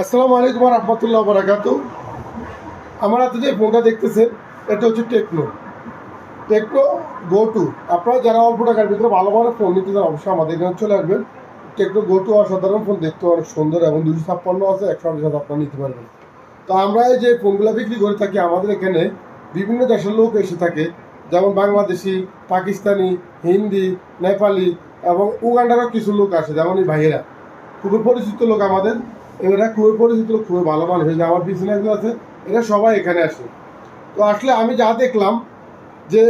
আসসালামু আলাইকুম রহমতুল্লাহ বারাকাতু। আমার হাতে যে ফোনটা দেখতেছেন এটা হচ্ছে টেকনো গো টু। আপনারা যারা অল্প টাকার ভিতরে ভালো ভালো ফোন নিতে চান অবশ্যই আমাদের এখানে চলে আসবেন। টেকনো গো টু অসাধারণ ফোন, দেখতে অনেক সুন্দর এবং 256 আছে, 128 আপনারা নিতে পারবেন। তো আমরা এই যে ফোনগুলো বিক্রি করে থাকি আমাদের এখানে বিভিন্ন দেশের লোক এসে থাকে, যেমন বাংলাদেশি, পাকিস্তানি, হিন্দি, নেপালি এবং উগান্ডারও কিছু লোক আসে, যেমন এই ভাইয়েরা খুবই পরিচিত লোক আমাদের। এরা খুবই পরিচিত লোক, খুবই ভালো মানুষ। যে আমার পিছনে একজন আছে, এরা সবাই এখানে আসে। তো আসলে আমি যা দেখলাম যে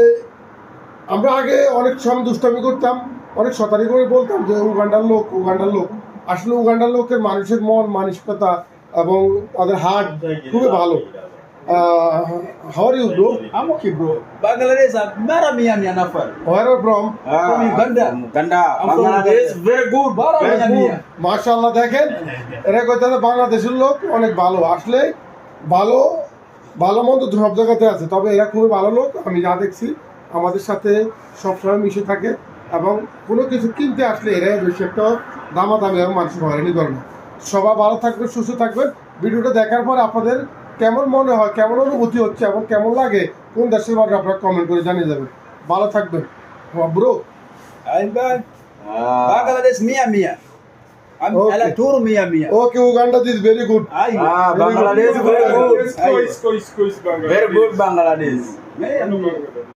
আমরা আগে অনেক সময় দুষ্টামি করতাম, অনেক শতানি করে বলতাম যে উগান্ডার লোক। আসলে উগান্ডার লোকের মানুষের মন মানসিকতা এবং তাদের হার্ট খুবই ভালো। How are you, bro? I'm okay, bro. Bangladesh, mara mia mia nafar. Where are you from? From Uganda. Uganda, I'm from Bangladesh, very good. Mara mia mia. মাশাআল্লাহ, দেখেন এরা কইতে বাংলাদেশের লোক অনেক ভালো। আসলে ভালো ভালো মন্দ সব জায়গাতে আছে, তবে এরা খুবই ভালো লোক। আমি যা দেখছি আমাদের সাথে সবসময় মিশে থাকে এবং কোনো কিছু কিনতে আসলে এরা বেশি একটা দামাদামি এবং মানুষ হয়রানি করে না। সবাই ভালো থাকবেন, সুস্থ থাকবেন। ভিডিওটা দেখার পর আপনাদের কেমন মনে হয়, কেমন অনুভূতি হচ্ছে এবং কেমন লাগে, কোন দেশের মানুষ আপনারা কমেন্ট করে জানিয়ে যাবেন। ভালো থাকবেন bro. I'm back. Bangladesh mia mia. I'm Okay. ala tour mia mia. Okay, Uganda this very good. Bangladesh, very good. Bangladesh. Very good, Bangladesh. Mia mia.